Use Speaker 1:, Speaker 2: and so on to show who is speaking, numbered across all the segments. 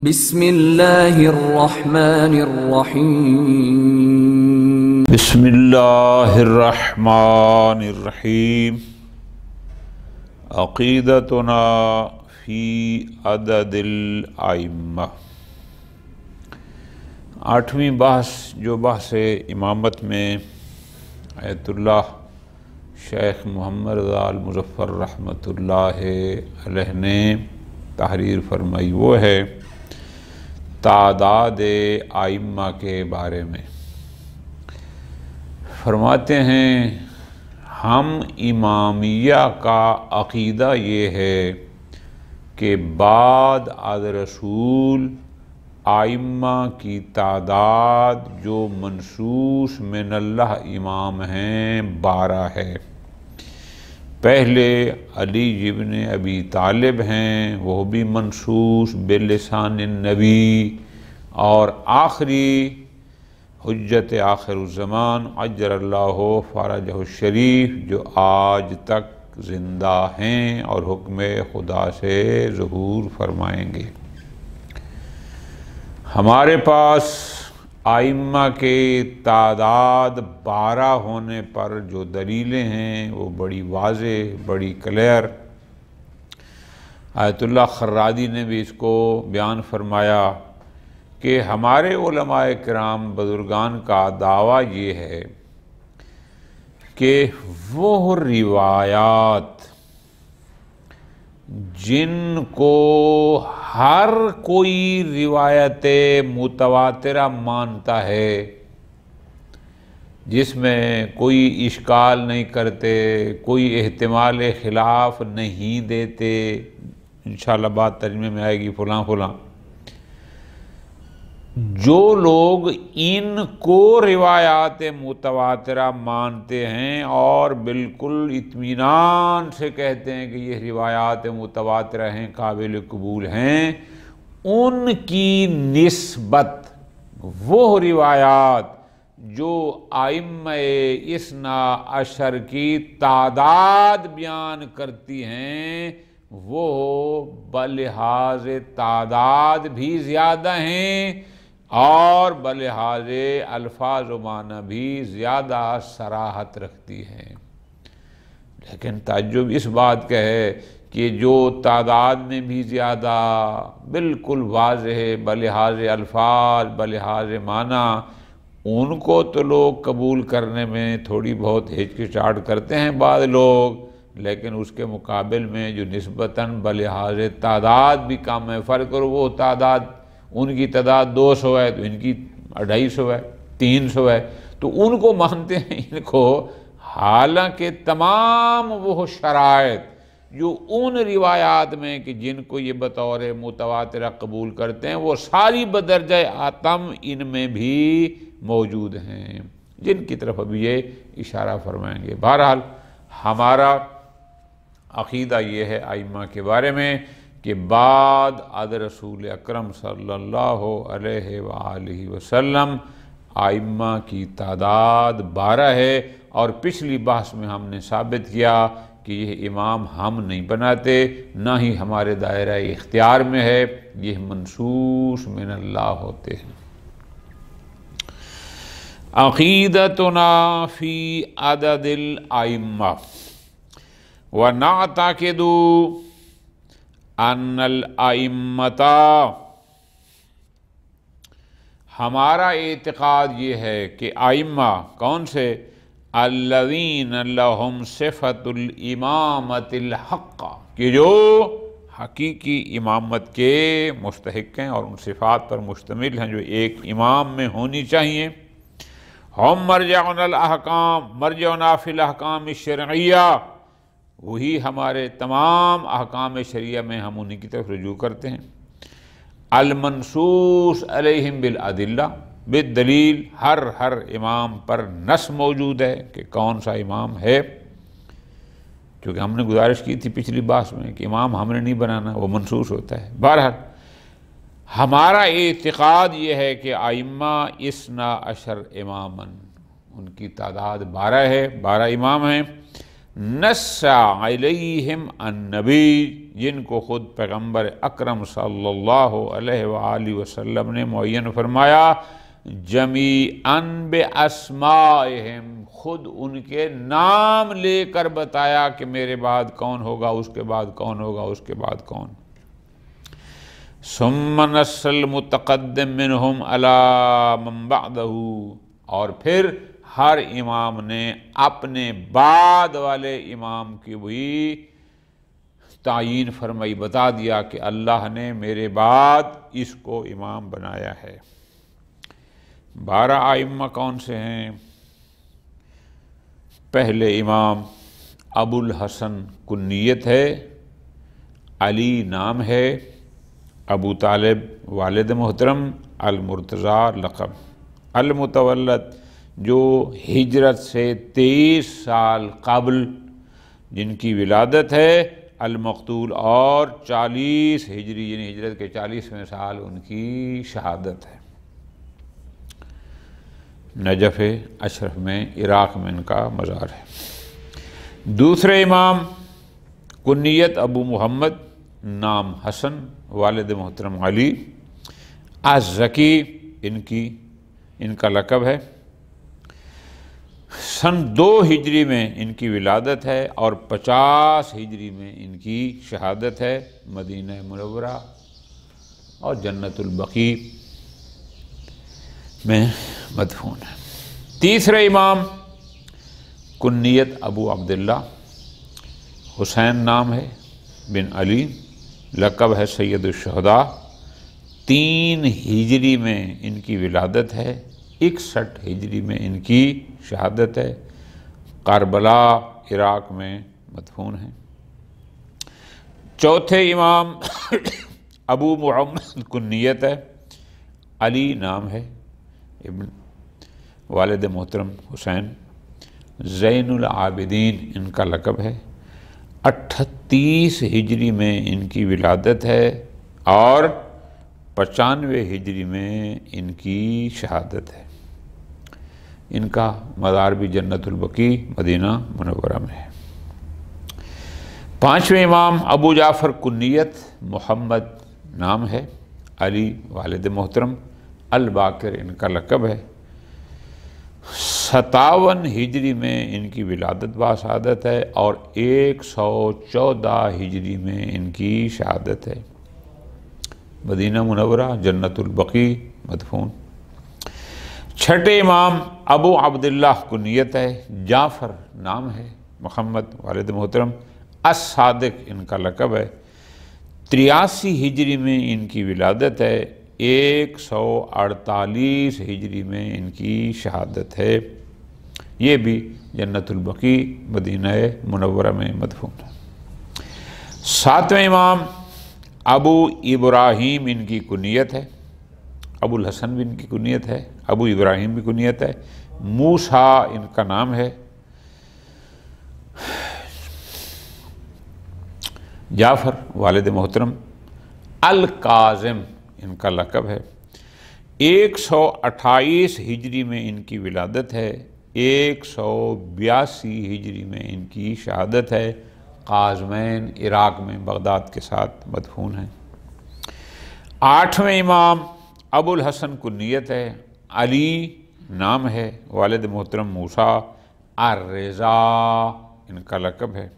Speaker 1: بسم اللہ الرحمن الرحیم
Speaker 2: بسم اللہ الرحمن الرحیم عقیدتنا فی عدد الائمہ۔ آٹھویں بحث جو بحث امامت میں آیت اللہ شیخ محمد رضا المظفر رحمۃ اللہ علیہ نے تحریر فرمائی، وہ ہے تعداد ائمہ کے بارے میں۔ فرماتے ہیں ہم امامیہ کا عقیدہ یہ ہے کہ بعد از رسول ائمہ کی تعداد جو منصوص من اللہ امام ہیں 12 ہے۔ پہلے علی ابن ابی طالب ہیں، وہ بھی منصوص بلسان النبی، اور آخری حجت آخر الزمان عجل اللہ فرجہ الشریف جو آج تک زندہ ہیں اور حکم خدا سے ظہور فرمائیں گے۔ ہمارے پاس ائمہ کے تعداد 12 ہونے پر جو دلیلیں ہیں وہ بڑی واضح، بڑی کلیئر۔ آیت اللہ خرادی نے بھی اس کو بیان فرمایا کہ ہمارے علماء کرام بزرگان کا دعویٰ یہ ہے کہ وہ روایات جن کو ہر کوئی روایت متواترہ مانتا ہے، جس میں کوئی اشکال نہیں کرتے، کوئی احتمال خلاف نہیں دیتے، انشاءاللہ بات ترجمے میں آئے گی فلاں فلاں، جو لوگ ان کو روایات متواترہ مانتے ہیں اور بالکل اطمینان سے کہتے ہیں کہ یہ روایات متواترہ ہیں، قابل قبول ہیں، ان کی نسبت وہ روایات جو ائمہ اثنا عشر کی تعداد بیان کرتی ہیں وہ بلحاظ تعداد بھی زیادہ ہیں اور بلحاظ الفاظ و معنی بھی زیادہ صراحت رکھتی ہیں۔ لیکن تعجب اس بات کا ہے کہ جو تعداد میں بھی زیادہ بالکل واضح ہے بلحاظ الفاظ بلحاظ معنی، ان کو تو لوگ قبول کرنے میں تھوڑی بہت ہچکچاہٹ کرتے ہیں بعض لوگ، لیکن اس کے مقابل میں جو نسبتاً بلحاظ تعداد بھی کم ہے، فرق کرو وہ تعداد ان کی تعداد 200 ہے تو ان کی 250 ہے، 300 ہے، تو ان کو مانتے ہیں ان کو، حالانکہ تمام وہ شرائط جو ان روایات میں کہ جن کو یہ بطور متواترہ قبول کرتے ہیں وہ ساری بدرجہ آتم ان میں بھی موجود ہیں، جن کی طرف ابھی یہ اشارہ فرمائیں گے۔ بہرحال ہمارا عقیدہ یہ ہے ائمہ کے بارے میں کہ بعد از رسول اکرم صلی اللہ علیہ وآلہ وسلم ائمہ کی تعداد 12 ہے، اور پچھلی بحث میں ہم نے ثابت کیا کہ یہ امام ہم نہیں بناتے، نہ ہی ہمارے دائرہ اختیار میں ہے، یہ منصوص من اللہ ہوتے ہیں۔ عقیدتنا فی عدد الائمہ وَنَعْتَقِدُ أَنَّ الْأَئِمَّةَ، ہمارا اعتقاد یہ ہے کہ ائمہ کون سے؟ الَّذِينَ لَهُمْ صِفَةُ الْإِمَامَةِ الْحَقَّ، کہ جو حقیقی امامت کے مستحق ہیں اور ان صفات پر مشتمل ہیں جو ایک امام میں ہونی چاہیے۔ ہم مرجعنا الاحکام، مرجعنا فی الاحکام الشرعیہ، وہی ہمارے تمام احکام شریعہ میں ہم انہی کی طرف رجوع کرتے ہیں۔ المنصوص علیہم بالادلہ، بالدلیل، ہر امام پر نص موجود ہے کہ کون سا امام ہے، کیونکہ ہم نے گزارش کی تھی پچھلی بحث میں کہ امام ہم نے نہیں بنانا، وہ منصوص ہوتا ہے۔ بہرحال ہمارا اعتقاد یہ ہے کہ ائمہ اثنا عشر اماماً، ان کی تعداد 12 ہے، 12 امام ہیں۔ نصّا علیہم النبی، جن کو خود پیغمبر اکرم صلی اللہ علیہ وآلہ وسلم نے معین فرمایا، جمیعاً باسمائہم، خود ان کے نام لے کر بتایا کہ میرے بعد کون ہوگا، اس کے بعد کون ہوگا، اس کے بعد کون۔ ثم نص المتقدم منہم علی من بعدہ، اور پھر ہر امام نے اپنے بعد والے امام کی بھی تعیین فرمائی، بتا دیا کہ اللہ نے میرے بعد اس کو امام بنایا ہے۔ 12 ائمہ کون سے ہیں؟ پہلے امام ابو الحسن کنیت ہے، علی نام ہے، ابو طالب والد محترم، المرتضیٰ لقب، المتولد جو ہجرت سے 23 سال قبل جن کی ولادت ہے، المقتول اور 40 ہجری یعنی ہجرت کے 40ویں سال ان کی شہادت ہے، نجف اشرف میں، عراق میں ان کا مزار ہے۔ دوسرے امام کنیت ابو محمد، نام حسن، والد محترم علی، الزکی ان کا لقب ہے، سن 2 ہجری میں ان کی ولادت ہے اور 50 ہجری میں ان کی شہادت ہے، مدینہ منورہ اور جنت البقیع میں مدفون ہے۔ تیسرے امام کنیت ابو عبداللہ، حسین نام ہے، بن علی، لقب ہے سید الشہداء، 3 ہجری میں ان کی ولادت ہے، 61 ہجری میں ان کی شہادت ہے، کربلا عراق میں مدفون ہیں۔ چوتھے امام ابو محمد کنیت ہے، علی نام ہے، ابن والد محترم حسین، زین العابدین ان کا لقب ہے، 38 ہجری میں ان کی ولادت ہے اور 95 ہجری میں ان کی شہادت ہے، ان کا مزار بھی جنت البقیع مدینہ منورہ میں ہے۔ 5ویں امام ابو جعفر کنیت، محمد نام ہے، علی والد محترم، الباقر ان کا لقب ہے، 57 ہجری میں ان کی ولادت بشہادت ہے اور 114 ہجری میں ان کی شہادت ہے، مدینہ منورہ جنت البقیع مدفون۔ 6ٹھے امام ابو عبداللہ کنیت ہے، جعفر نام ہے، محمد والد محترم، الصادق ان کا لقب ہے، 83 ہجری میں ان کی ولادت ہے، 148 ہجری میں ان کی شہادت ہے، یہ بھی جنت البقیع مدینہ منورہ میں مدفون ہے۔ 7ویں امام ابو ابراہیم ان کی کنیت ہے، ابو الحسن بھی ان کی کنیت ہے، ابو ابراہیم بھی کنیت ہے، موسیٰ ان کا نام ہے، جعفر والد محترم، الکاظم ان کا لقب ہے، 128 ہجری میں ان کی ولادت ہے، 182 ہجری میں ان کی شہادت ہے، قازمین عراق میں بغداد کے ساتھ مدفون ہیں۔ 8ویں امام ابو الحسن کنیت ہے، علی نام ہے، والد محترم موسیٰ، الرضا ان کا لقب ہے،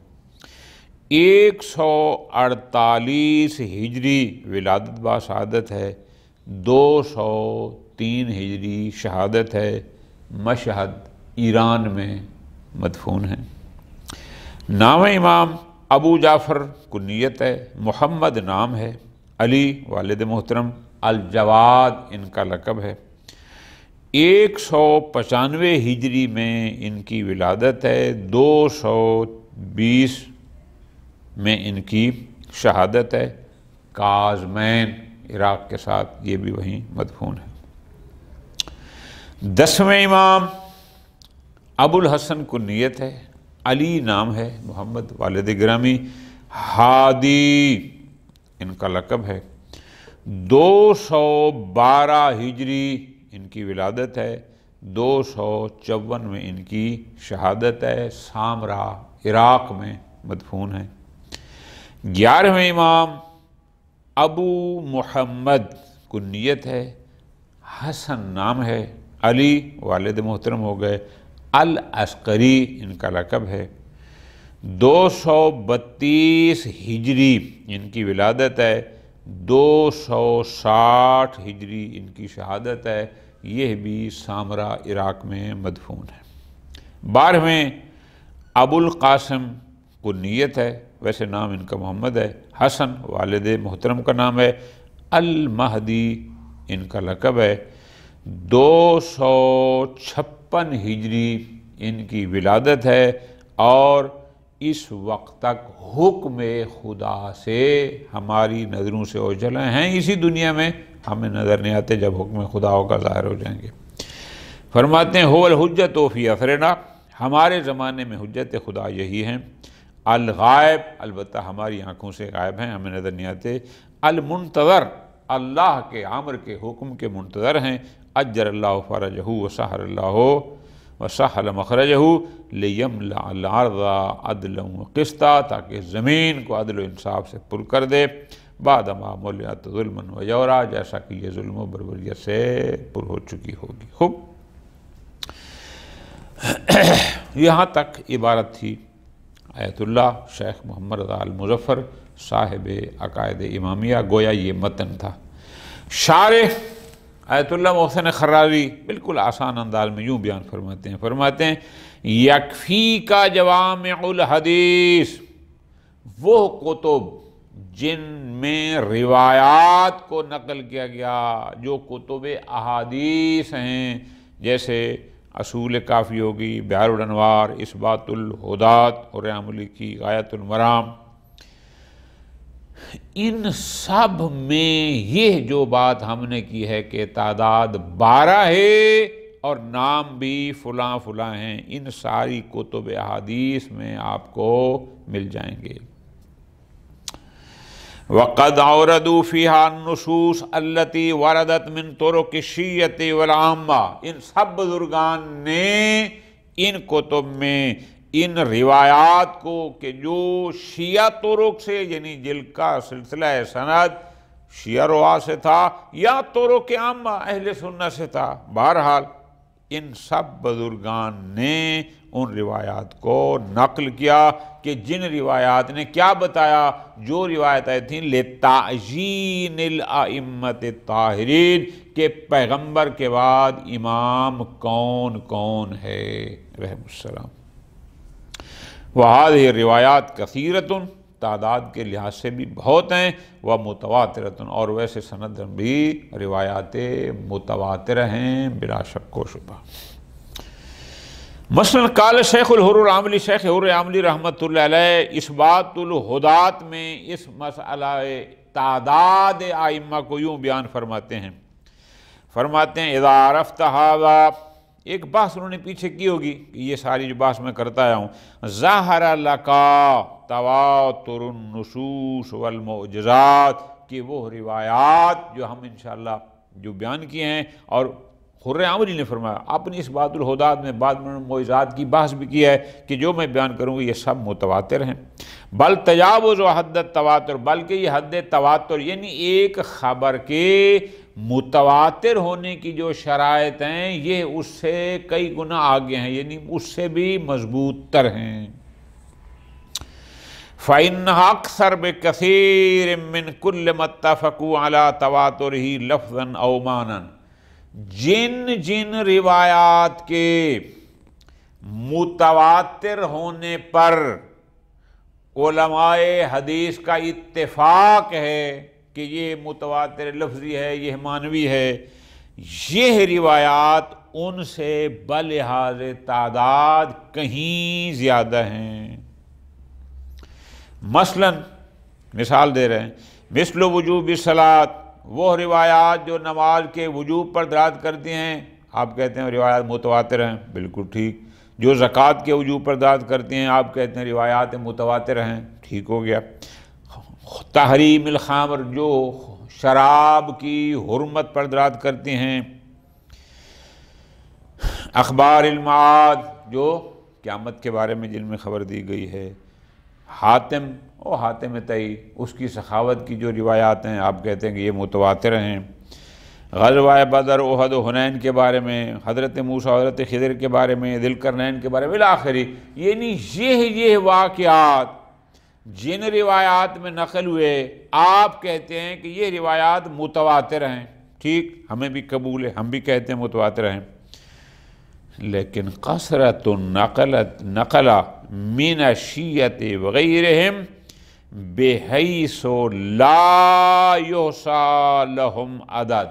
Speaker 2: 148 ہجری ولادت بشہادت ہے، 203 ہجری شہادت ہے، مشہد ایران میں مدفون ہیں۔ 9ویں امام ابو جعفر کنیت ہے، محمد نام ہے، علی والد محترم، الجواد ان کا لقب ہے، 195 ہجری میں ان کی ولادت ہے، 220 میں ان کی شہادت ہے، قازمین عراق کے ساتھ یہ بھی وہیں مدفون ہے۔ 10ویں امام ابو الحسن کنیت ہے، علی نام ہے، محمد والد گرامی، ہادی ان کا لقب ہے، 212 ہجری ان کی ولادت ہے، 254 میں ان کی شہادت ہے، سامرا عراق میں مدفون ہیں۔ 11ویں امام ابو محمد کنیت ہے، حسن نام ہے، علی والد محترم ہو گئے، العسقری ان کا لقب ہے، 232 ہجری ان کی ولادت ہے، 260 ہجری ان کی شہادت ہے، یہ بھی سامرا عراق میں مدفون ہے۔ 12ویں ابو القاسم کنیت ہے، ویسے نام ان کا محمد ہے، حسن والد محترم کا نام ہے، المہدی ان کا لقب ہے، 256 ہجری ان کی ولادت ہے، اور اس وقت تک حکم خدا سے ہماری نظروں سے اوجھل ہیں، اسی دنیا میں ہمیں نظر نہیں آتے، جب حکم خدا کا ظاہر ہو جائیں گے۔ فرماتے ہیں هو الحجۃ فی عصرنا، ہمارے زمانے میں حجت خدا یہی ہیں، الغائب البتہ ہماری آنکھوں سے غائب ہیں، ہمیں نظر نہیں آتے، المنتظر اللہ کے امر کے حکم کے منتظر ہیں، اجر اللہ فرجہ وسہل اللہ وسہل مخرجہ لیملأ الارض عدلا وقسطا، تاکہ زمین کو عدل و انصاف سے پر کر دے، بعد ما ملئت ظلما و جورا، جیسا کہ یہ ظلم و بربریت سے پر ہو چکی ہوگی۔ خوب، یہاں تک عبارت تھی آیت اللہ شیخ محمد رضا المظفر صاحب عقائد امامیہ، گویا یہ متن تھا۔ شارح آیت اللہ محسن خرازی بالکل آسان انداز میں یوں بیان فرماتے ہیں یکفی کا جوامع الحدیث، وہ کتب جن میں روایات کو نقل کیا گیا، جو کتب احادیث ہیں، جیسے اصول کافی ہوگی، بحار الانوار، اثبات الہدات اور عملی کی غایت المرام، ان سب میں یہ جو بات ہم نے کی ہے کہ تعداد 12 ہے اور نام بھی فلاں فلاں ہیں، ان ساری کتب احادیث میں آپ کو مل جائیں گے۔ وَقَدْ عَوْرَدُوا فِيهَا النُّصُوص الَّتِي وَرَدَتْ مِن طُرُقِ الشِّیَّۃِ وَالْعَامَّہ، ان سب بزرگان نے ان کتب میں ان روایات کو کہ جو شیعہ طرق سے، یعنی جن کا سلسلہ سند شیعہ رواة سے تھا یا طرق عامہ اہل سنت سے تھا، بہرحال ان سب بزرگان نے ان روایات کو نقل کیا کہ جن روایات نے کیا بتایا، جو روایتیں تھیں لِتَعْیِینِ الْأَئِمَّةِ الطَّاہرین، کہ پیغمبر کے بعد امام کون کون ہے رحمہ السلام۔ وَهَذِهِ روایات کثیرۃ، تعداد کے لحاظ سے بھی بہت ہیں، وَمُتَوَاتِرَةٌ، اور ویسے سند بھی روایات متواتر ہیں بلا شک و شبہ۔ مثلا قال شیخ الحر العاملی، شیخ حر عاملی رحمۃ اللہ علیہ اثبات الہدات میں اس مسئلہ تعداد ائمہ کو یوں بیان فرماتے ہیں اذا عرفت ھذا، ایک بحث انہوں نے پیچھے کی ہوگی کہ یہ ساری جو بحث میں کرتا آیا ہوں، ظاہر لکا تواتر النصوص والمعجزات، کہ وہ روایات جو ہم انشاءاللہ جو بیان کیے ہیں، اور حر عاملی نے فرمایا اپنی اس بات الہدات میں بعد میں معجزات کی بحث بھی کی ہے کہ جو میں بیان کروں گا یہ سب متواتر ہیں، بل تجاوز و حد التواتر، بلکہ یہ حد تواتر یعنی ایک خبر کے متواتر ہونے کی جو شرائط ہیں یہ اس سے کئی گنا آگے ہیں، یعنی اس سے بھی مضبوط تر ہیں۔ فَإِنَّهَا أَكْثَرُ بِكَثِيرٍ مِّن كُلِّ مَا اتَّفَقُوا عَلَى تَوَاتُرِهِ لَفْظًا أَوْ مَعْنًى، جن جن روایات کے متواتر ہونے پر علماء حدیث کا اتفاق ہے کہ یہ متواتر لفظی ہے، یہ معنوی ہے، یہ روایات ان سے بلحاظ تعداد کہیں زیادہ ہیں۔ مثلا مثال دے رہے ہیں، مثل وجوب الصلاۃ، وہ روایات جو نماز کے وجوب پر دلالت کرتی ہیں، آپ کہتے ہیں روایات متواتر ہیں، بالکل ٹھیک۔ جو زکوٰۃ کے وجوب پر دلالت کرتی ہیں، آپ کہتے ہیں روایات متواتر ہیں، ٹھیک ہو گیا۔ تحریم الخمر، جو شراب کی حرمت پر دلالت کرتی ہیں۔ اخبار المعاد، جو قیامت کے بارے میں جن میں خبر دی گئی ہے۔ حاتم تئی، اس کی سخاوت کی جو روایات ہیں آپ کہتے ہیں کہ یہ متواتر ہیں۔ غزوہ بدر، احد و حنین کے بارے میں، حضرت موسیٰ و حضرت خضر کے بارے میں، ذی القرنین کے بارے میں بالآخری، یعنی یہ واقعات جن روایات میں نقل ہوئے آپ کہتے ہیں کہ یہ روایات متواتر ہیں۔ ٹھیک، ہمیں بھی قبول ہے، ہم بھی کہتے ہیں متواتر ہیں، لیکن کثرت نقل من الشیعۃ وغیرہم بحیث لا یحصی لہم عدد،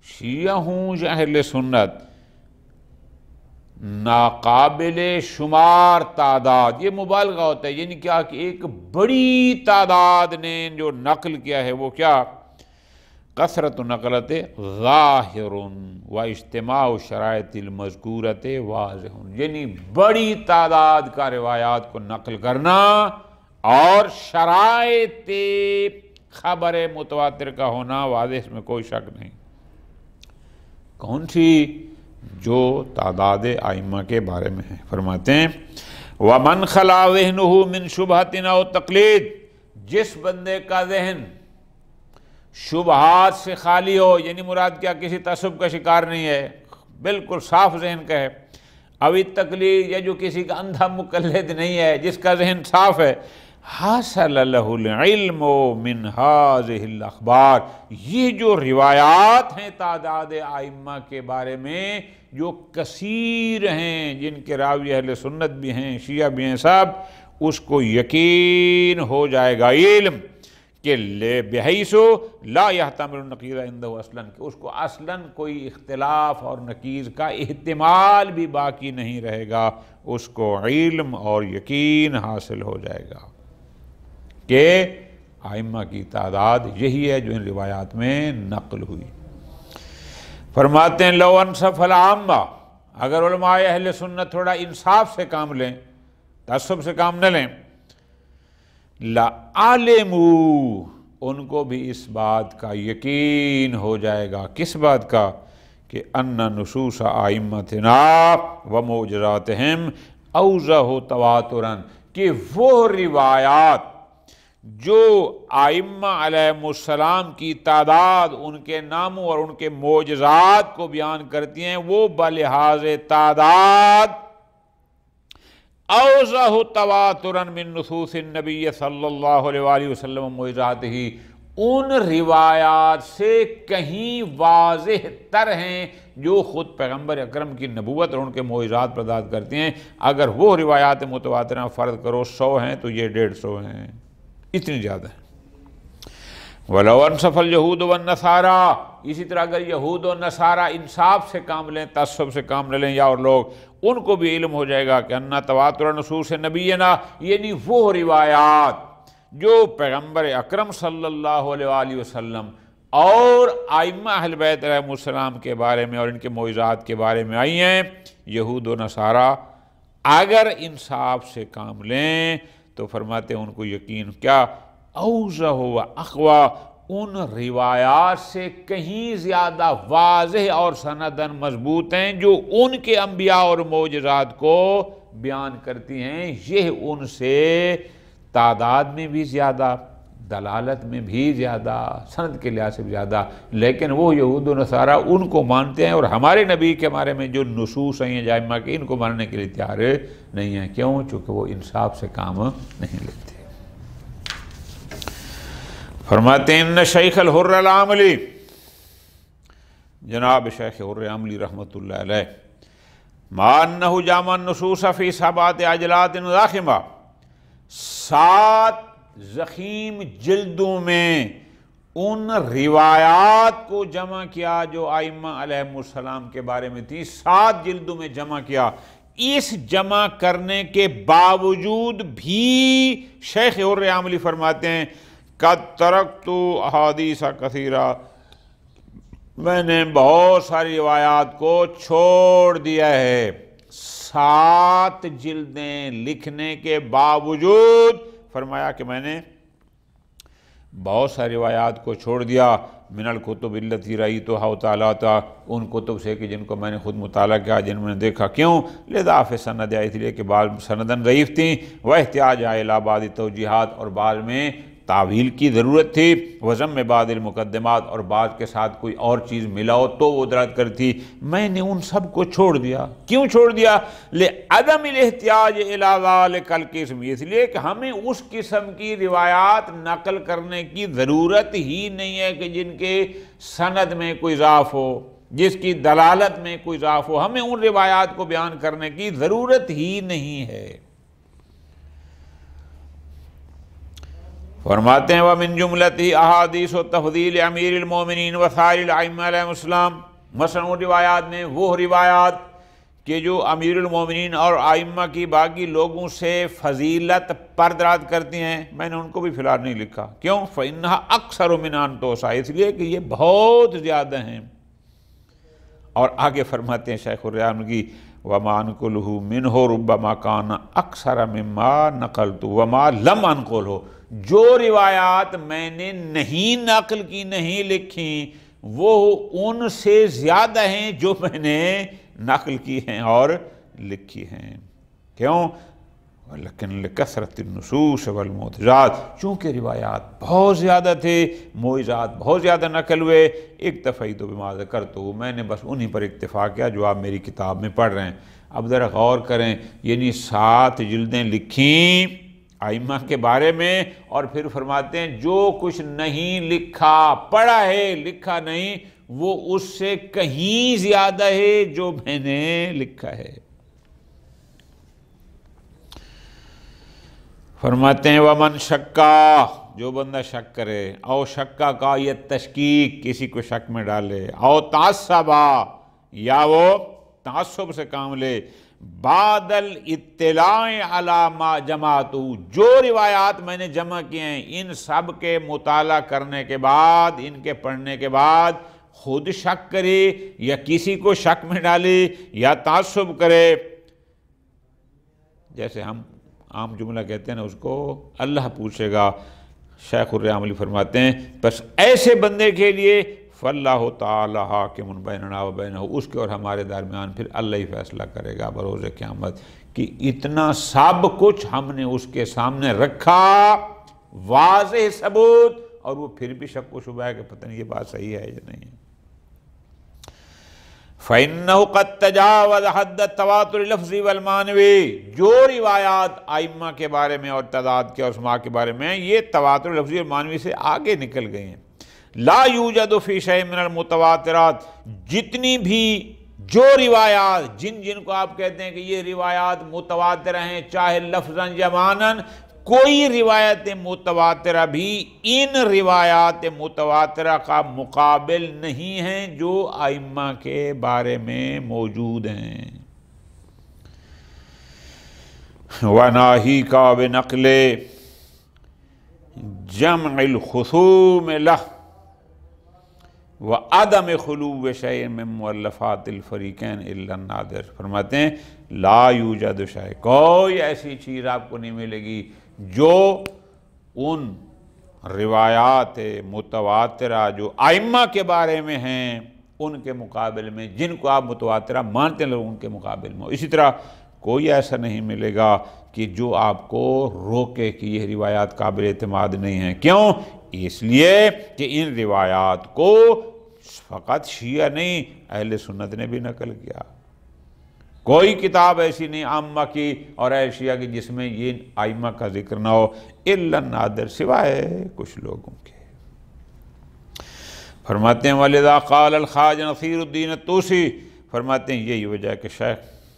Speaker 2: شیعہ ہوں یا اہل سنت، ناقابل شمار تعداد، یہ مبالغہ ہوتا ہے، یعنی کیا کہ ایک بڑی تعداد نے جو نقل کیا ہے وہ کیا، کثرت نقلت ظاہر و اجتماع شرائط المذکورت واضح، یعنی بڑی تعداد کا روایات کو نقل کرنا اور شرائط خبر متواتر کا ہونا واضح، اس میں کوئی شک نہیں۔ کون سی؟ جو تعداد ائمہ کے بارے میں ہے۔ فرماتے ہیں وَمَنْ خَلَا ذِهْنُهُ مِنْ شُبْهَةٍ أَوْ تَقْلِيدٍ، جس بندے کا ذہن شبہات سے خالی ہو، یعنی مراد کیا، کسی تعصب کا شکار نہیں ہے، بالکل صاف ذہن کا ہے، اوی تقلید، یا جو کسی کا اندھا مقلد نہیں ہے، جس کا ذہن صاف ہے، حاصل لہ العلم من هذه الاخبار، یہ جو روایات ہیں تعداد ائمہ کے بارے میں جو کثیر ہیں، جن کے راوی اہل سنت بھی ہیں، شیعہ بھی ہیں، سب اس کو یقین ہو جائے گا، علم کہ بحیث لا یحتمل النقیض عنده اصلا، کہ اس کو اصلاً کوئی اختلاف اور نقیض کا احتمال بھی باقی نہیں رہے گا، اس کو علم اور یقین حاصل ہو جائے گا کہ ائمہ کی تعداد یہی ہے جو ان روایات میں نقل ہوئی۔ فرماتے ہیں لو انصف العامہ، اگر علماء اہل سنت تھوڑا انصاف سے کام لیں، تعصب سے کام نہ لیں، لَعَلِمُوا، ان کو بھی اس بات کا یقین ہو جائے گا، کس بات کا، کہ ان نصوص ائمتنا و معجزاتہم اوضح تواترا، کہ وہ روایات جو ائمہ علیہم السلام کی تعداد، ان کے ناموں اور ان کے معجزات کو بیان کرتی ہیں، وہ بلحاظ تعداد اوضح تواترا من نصوص النبی صلی اللہ علیہ وآلہ وسلم و معجزاتہ، ان روایات سے کہیں واضح تر ہیں جو خود پیغمبر اکرم کی نبوت اور ان کے معجزات پرداد کرتی ہیں۔ اگر وہ روایات متواترہ فرض کرو 100 ہیں تو یہ 150 ہیں، اتنی زیادہ ہیں۔ وَلَوْ أَنْصَفَ الْيَهُودُ وَالنَّصَارَى، اسی طرح اگر یہود و نصارہ انصاف سے کام لیں، تعصب سے کام نہ لیں، یا اور لوگ، ان کو بھی علم ہو جائے گا کہ اَنَّ تَوَاتُرَ نُصُوصِ نَبِيِّنَا، یعنی وہ روایات جو پیغمبر اکرم صلی اللہ علیہ وآلہ وسلم اور ائمہ اہل بیت علیہم السلام کے بارے میں اور ان کے معجزات کے بارے میں آئی ہیں، یہود و نصارہ اگر انصاف سے کام لیں تو فرماتے ہیں ان کو یقین کیا، اوضح و اقوی، ان روایات سے کہیں زیادہ واضح اور سنداً مضبوط ہیں جو ان کے انبیاء اور معجزات کو بیان کرتی ہیں، یہ ان سے تعداد میں بھی زیادہ، دلالت میں بھی زیادہ، سند کے لحاظ سے بھی زیادہ، لیکن وہ یہود و نصارہ ان کو مانتے ہیں اور ہمارے نبی کے بارے میں جو نصوص ہیں ائمہ کے، ان کو ماننے کے لیے تیار نہیں ہیں۔ کیوں؟ چونکہ وہ انصاف سے کام نہیں لیتے۔ فرماتے ہیں ان شیخ الحر العاملی، جناب شیخ حر عاملی رحمۃ اللہ علیہ، ما انہ جامع النصوص فی 7 اجلاد ضخمہ، 7 ضخیم جلدوں میں ان روایات کو جمع کیا جو ائمہ علیہم السلام کے بارے میں تھی، 7 جلدوں میں جمع کیا۔ اس جمع کرنے کے باوجود بھی شیخ حر عاملی فرماتے ہیں قد ترکت احادیث کثیرہ، میں نے بہت ساری روایات کو چھوڑ دیا ہے۔ 7 جلدیں لکھنے کے باوجود فرمایا کہ میں نے بہت ساری روایات کو چھوڑ دیا۔ من الکتب التی رأیتها وطالعتها، ان کتب سے کہ جن کو میں نے خود مطالعہ کیا، جن میں نے دیکھا۔ کیوں؟ لضعف سند، اس لیے کہ بعض سندن ضعیف تھیں، واحتیاج الی بعض توجیحات، اور بعض میں تعویل کی ضرورت تھی، وضم بعض المقدمات، اور بعض کے ساتھ کوئی اور چیز ملاؤ تو وہ درد کرتی۔ میں نے ان سب کو چھوڑ دیا۔ کیوں چھوڑ دیا؟ لعدم الاحتیاج الی ذلک القسم، اس لیے کہ ہمیں اس قسم کی روایات نقل کرنے کی ضرورت ہی نہیں ہے کہ جن کے سند میں کوئی ضعف ہو، جس کی دلالت میں کوئی ضعف ہو، ہمیں ان روایات کو بیان کرنے کی ضرورت ہی نہیں ہے۔ فرماتے ہیں وَمِن جُمْلَتِهِ احادیث و تفضیل امیر المومنین وسائر الائمہ علیہم السلام، مثلا ان روایات میں وہ روایات کہ جو امیر المومنین اور ائمہ کی باقی لوگوں سے فضیلت پر دلالت کرتی ہیں، میں نے ان کو بھی فی الحال نہیں لکھا۔ کیوں؟ فَإِنَّهَا أَكْثَرُ مِنْ أَنْ تُحْصَىٰ، اس لیے کہ یہ بہت زیادہ ہیں۔ اور آگے فرماتے ہیں شیخ الرحمن کی وَمَا أَنْقُلُهُ مِنْهُ رُبَّمَا كَانَ أَكْثَرَ مِمَّا نَقَلْتُ وَمَا لَمْ أَنْقُلْهُ، جو روایات میں نے نہیں نقل کی، نہیں لکھی، وہ ان سے زیادہ ہیں جو میں نے نقل کی ہیں اور لکھی ہیں۔ کیوں؟ لیکن لکثرت النصوص والمعجزات، چونکہ روایات بہت زیادہ تھے، معجزات بہت زیادہ نقل ہوئے، اکتفیت بما ذکرت، میں نے بس انہی پر اکتفا کیا جو آپ میری کتاب میں پڑھ رہے ہیں۔ اب ذرا غور کریں، یعنی 7 جلدیں لکھیں ائمہ کے بارے میں، اور پھر فرماتے ہیں جو کچھ نہیں لکھا، پڑھا ہے لکھا نہیں، وہ اس سے کہیں زیادہ ہے جو میں نے لکھا ہے۔ فرماتے ہیں وَمَنْ شَکَّا، جو بندہ شک کرے، او شکا کا یہ تشکیک، کسی کو شک میں ڈالے، او تعصبا، یا وہ تعصب سے کام لے، بعد الاطلاع علی ما جمعتو، جو روایات میں نے جمع کیے ہیں، ان سب کے مطالعہ کرنے کے بعد، ان کے پڑھنے کے بعد خود شک کرے یا کسی کو شک میں ڈالے یا تعصب کرے، جیسے ہم عام جملہ کہتے ہیں نا، اس کو اللہ پوچھے گا۔ شیخ الرحمن علی فرماتے ہیں بس ایسے بندے کے لیے فاللہ تعالی حاکم بیننا و بینہ، اس کے اور ہمارے درمیان پھر اللہ ہی فیصلہ کرے گا بروز قیامت، کہ اتنا سب کچھ ہم نے اس کے سامنے رکھا، واضح ثبوت، اور وہ پھر بھی شک و شبہ ہے کہ پتہ نہیں یہ بات صحیح ہے یا نہیں ہے۔ فَإِنَّهُ قَدْ تَجَاوَزَ حَدَّ التَّوَاتُرِ اللَّفْظِ وَالْمَعْنَوِيِّ، جو روایات ائمہ کے بارے میں اور تعداد کے اور سماع کے بارے میں یہ تواتر لفظی اور معنوی سے آگے نکل گئے ہیں۔ لا یوجد فی شیء من المتواترات، جتنی بھی جو روایات جن کو آپ کہتے ہیں کہ یہ روایات متواتر ہیں، چاہے لفظاً یا معناً، کوئی روایت متواترہ بھی ان روایات متواترہ کا مقابل نہیں ہیں جو ائمہ کے بارے میں موجود ہیں۔ وَنَاهِيكَ بِنَقْلِ جَمْعِ الْخُصُومِ لَهُ وَعَدَمِ خُلُوِّ شَيْءٍ مِّن مُؤَلَّفَاتِ الْفَرِيقَيْنِ إِلَّا النَّادِرُ، فرماتے ہیں لا یوجد شیء، کوئی ایسی چیز آپ کو نہیں ملے گی جو ان روایات متواترہ جو ائمہ کے بارے میں ہیں ان کے مقابل میں، جن کو آپ متواترہ مانتے ہیں ان کے مقابل میں۔ اسی طرح کوئی ایسا نہیں ملے گا کہ جو آپ کو روکے کہ یہ روایات قابل اعتماد نہیں ہیں۔ کیوں؟ اس لیے کہ ان روایات کو فقط شیعہ نہیں، اہل سنت نے بھی نقل کیا۔ کوئی کتاب ایسی نہیں عامہ کی اور اہل شیعہ کی جس میں یہ ائمہ کا ذکر نہ ہو، الا النادر، سوائے کچھ لوگوں کے۔ فرماتے ہیں وَلِذَا قَالَ الْخَواجَہ نصیر الدین الطوسی، فرماتے ہیں یہی وجہ کہ شیخ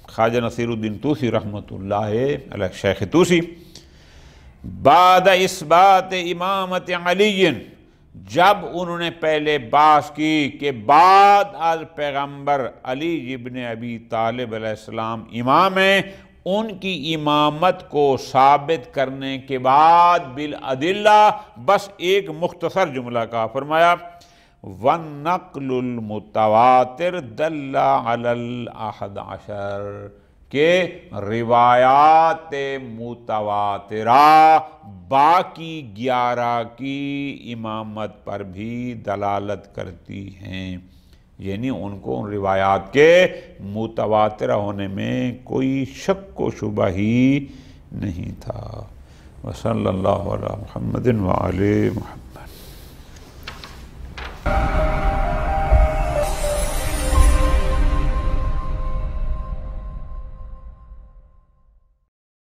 Speaker 2: خواجہ نصیر الدین طوسی رحمۃ اللہ علیہ، شیخ طوسی، بعد اثبات امامت علی، جب انہوں نے پہلے بحث کی کہ بعد از پیغمبر علی ابن ابی طالب علیہ السلام امام ہیں، ان کی امامت کو ثابت کرنے کے بعد بالادلہ، بس ایک مختصر جملہ کا فرمایا وَالنَّقْلُ الْمُتَوَاتِرُ دَلَّ عَلَى الْأَحَدِ عَشَرِ، کہ روایات متواترہ باقی 11 کی امامت پر بھی دلالت کرتی ہیں، یعنی ان کو ان روایات کے متواتر ہونے میں کوئی شک و شبہ ہی نہیں تھا۔ وصلی اللہ علی محمد وآلہ محمد۔